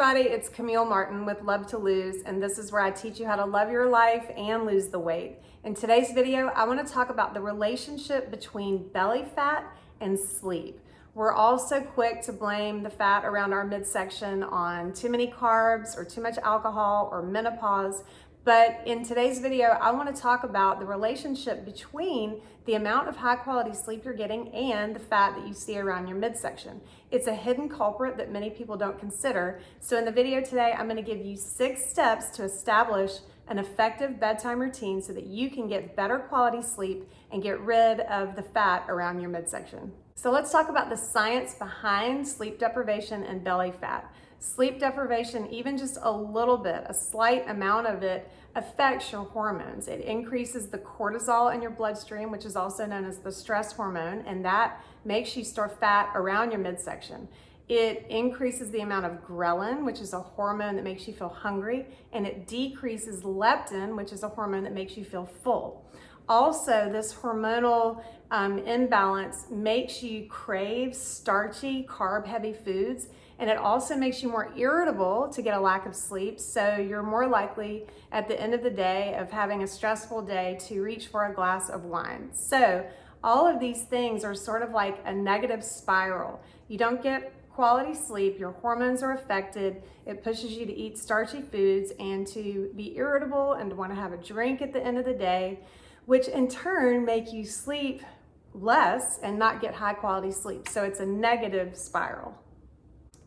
everybody, it's Camille Martin with Love to Lose, and this is where I teach you how to love your life and lose the weight. In today's video, I want to talk about the relationship between belly fat and sleep. We're all so quick to blame the fat around our midsection on too many carbs or too much alcohol or menopause. But in today's video, I want to talk about the relationship between the amount of high quality sleep you're getting and the fat that you see around your midsection. It's a hidden culprit that many people don't consider. So in the video today, I'm going to give you 6 steps to establish an effective bedtime routine so that you can get better quality sleep and get rid of the fat around your midsection. So let's talk about the science behind sleep deprivation and belly fat. Sleep deprivation, even just a little bit, a slight amount of it, affects your hormones. It increases the cortisol in your bloodstream, which is also known as the stress hormone, and that makes you store fat around your midsection. It increases the amount of ghrelin, which is a hormone that makes you feel hungry, and it decreases leptin, which is a hormone that makes you feel full. Also, this hormonal imbalance makes you crave starchy, carb-heavy foods, and it also makes you more irritable to get a lack of sleep, so you're more likely at the end of the day of having a stressful day to reach for a glass of wine. So all of these things are sort of like a negative spiral. You don't get quality sleep, your hormones are affected, it pushes you to eat starchy foods and to be irritable and to want to have a drink at the end of the day, which in turn make you sleep less and not get high quality sleep. So it's a negative spiral.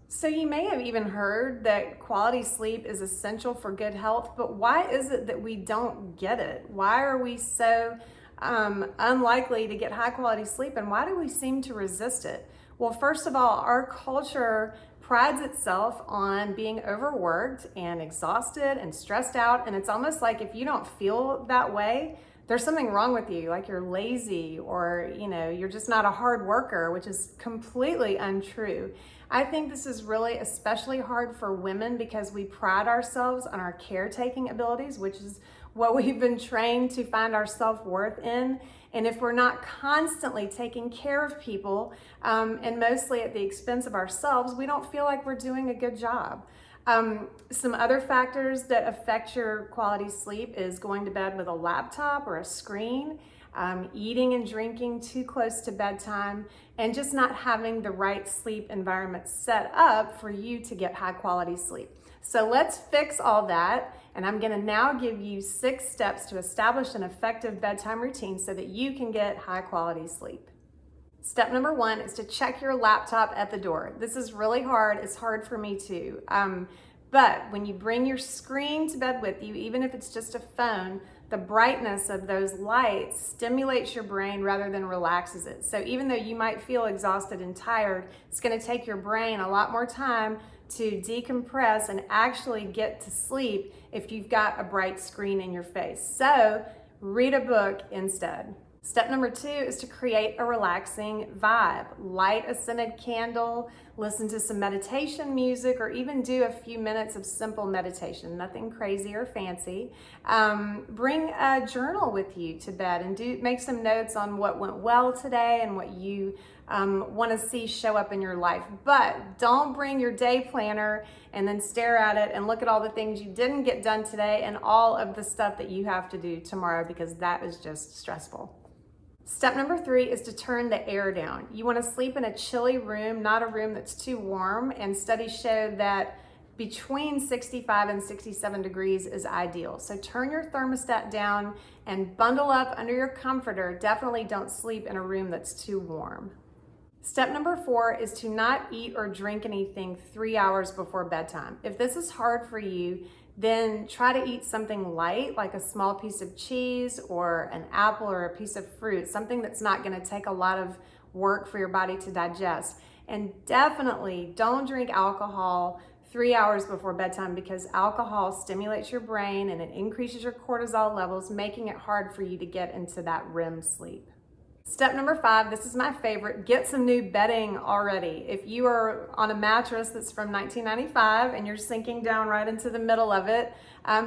So you may have even heard that quality sleep is essential for good health, but why is it that we don't get it? Why are we so unlikely to get high quality sleep, and why do we seem to resist it? Well, first of all, our culture prides itself on being overworked and exhausted and stressed out, and it's almost like if you don't feel that way, there's something wrong with you, like you're lazy or you're just not a hard worker, which is completely untrue. I think this is really especially hard for women because we pride ourselves on our caretaking abilities, which is what we've been trained to find our self-worth in. And if we're not constantly taking care of people, and mostly at the expense of ourselves, we don't feel like we're doing a good job. Some other factors that affect your quality sleep is going to bed with a laptop or a screen, eating and drinking too close to bedtime, and just not having the right sleep environment set up for you to get high quality sleep. So let's fix all that, and I'm gonna now give you 6 steps to establish an effective bedtime routine so that you can get high quality sleep. Step number 1 is to check your laptop at the door. This is really hard. It's hard for me too. But when you bring your screen to bed with you, even if it's just a phone, the brightness of those lights stimulates your brain rather than relaxes it. So even though you might feel exhausted and tired, it's going to take your brain a lot more time to decompress and actually get to sleep if you've got a bright screen in your face. So read a book instead. Step number 2 is to create a relaxing vibe. Light a scented candle, listen to some meditation music, or even do a few minutes of simple meditation, nothing crazy or fancy. Bring a journal with you to bed and make some notes on what went well today and what you want to see show up in your life. But don't bring your day planner and then stare at it and look at all the things you didn't get done today and all of the stuff that you have to do tomorrow, because that is just stressful. Step number 3 is to turn the air down. You want to sleep in a chilly room, not a room that's too warm, and studies show that between 65 and 67 degrees is ideal. So turn your thermostat down and bundle up under your comforter. Definitely don't sleep in a room that's too warm. Step number 4 is to not eat or drink anything 3 hours before bedtime. If this is hard for you, then try to eat something light, like a small piece of cheese or an apple or a piece of fruit, something that's not going to take a lot of work for your body to digest. And definitely don't drink alcohol 3 hours before bedtime, because alcohol stimulates your brain and it increases your cortisol levels, making it hard for you to get into that REM sleep. Step number 5, this is my favorite, get some new bedding already. If you are on a mattress that's from 1995 and you're sinking down right into the middle of it,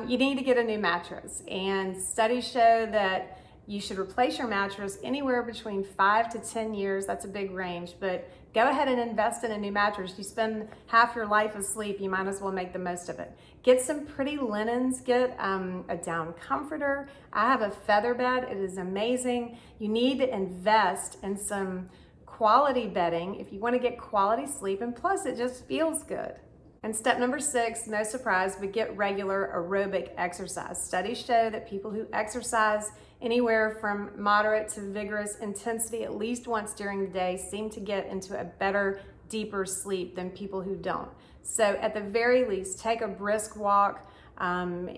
you need to get a new mattress. And studies show that You should replace your mattress anywhere between 5 to 10 years. That's a big range, but go ahead and invest in a new mattress. You spend half your life asleep, you might as well make the most of it. Get some pretty linens, get a down comforter. I have a feather bed, it is amazing. You need to invest in some quality bedding if you want to get quality sleep, and plus it just feels good. And step number 6, no surprise, but get regular aerobic exercise. Studies show that people who exercise anywhere from moderate to vigorous intensity at least once during the day seem to get into a better, deeper sleep than people who don't. So at the very least, take a brisk walk,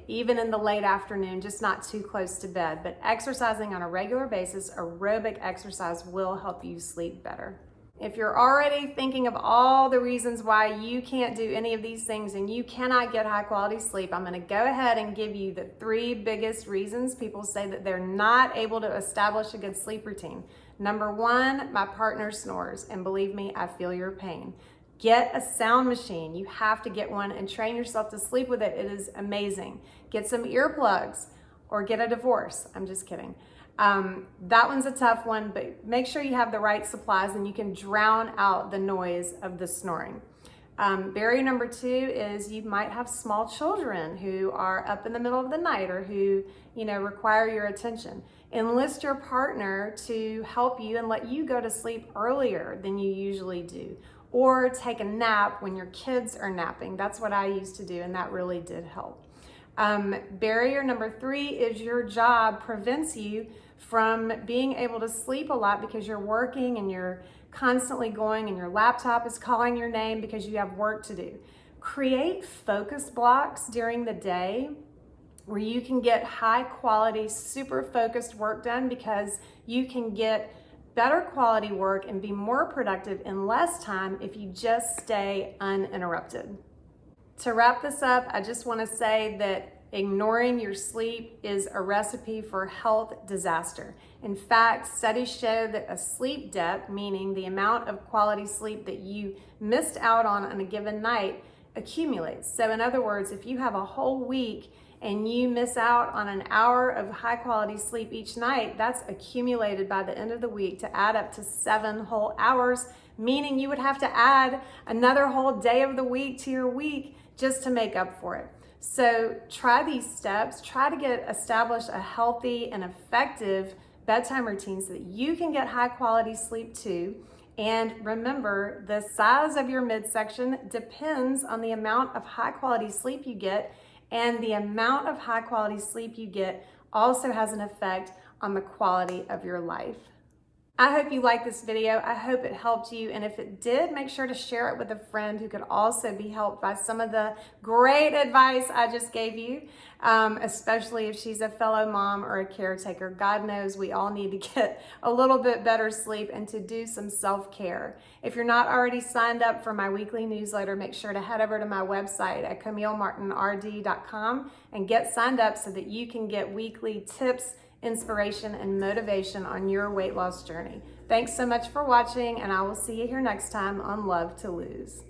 even in the late afternoon, just not too close to bed. But exercising on a regular basis, aerobic exercise will help you sleep better. If you're already thinking of all the reasons why you can't do any of these things and you cannot get high quality sleep, I'm going to go ahead and give you the 3 biggest reasons people say that they're not able to establish a good sleep routine. Number 1, my partner snores, and believe me, I feel your pain. Get a sound machine. You have to get one and train yourself to sleep with it. It is amazing. Get some earplugs or get a divorce. I'm just kidding. That one's a tough one, but make sure you have the right supplies and you can drown out the noise of the snoring. Barrier number 2 is you might have small children who are up in the middle of the night or who, require your attention. Enlist your partner to help you and let you go to sleep earlier than you usually do. Or take a nap when your kids are napping. That's what I used to do, and that really did help. Barrier number 3 is your job prevents you from being able to sleep a lot because you're working and you're constantly going and your laptop is calling your name because you have work to do. Create focus blocks during the day where you can get high quality, super focused work done, because you can get better quality work and be more productive in less time if you just stay uninterrupted. To wrap this up, I just want to say that ignoring your sleep is a recipe for health disaster. In fact, studies show that a sleep debt, meaning the amount of quality sleep that you missed out on a given night, accumulates. So in other words, if you have a whole week and you miss out on an hour of high quality sleep each night, that's accumulated by the end of the week to add up to 7 whole hours, meaning you would have to add another whole day of the week to your week just to make up for it. So try these steps, try to establish a healthy and effective bedtime routine so that you can get high quality sleep too. And remember, the size of your midsection depends on the amount of high quality sleep you get, and the amount of high quality sleep you get also has an effect on the quality of your life. I hope you liked this video. I hope it helped you. And if it did, make sure to share it with a friend who could also be helped by some of the great advice I just gave you, especially if she's a fellow mom or a caretaker. God knows we all need to get a little bit better sleep and to do some self-care. If you're not already signed up for my weekly newsletter, make sure to head over to my website at CamilleMartinRD.com and get signed up so that you can get weekly tips, inspiration, and motivation on your weight loss journey. Thanks so much for watching, and I will see you here next time on Love to Lose.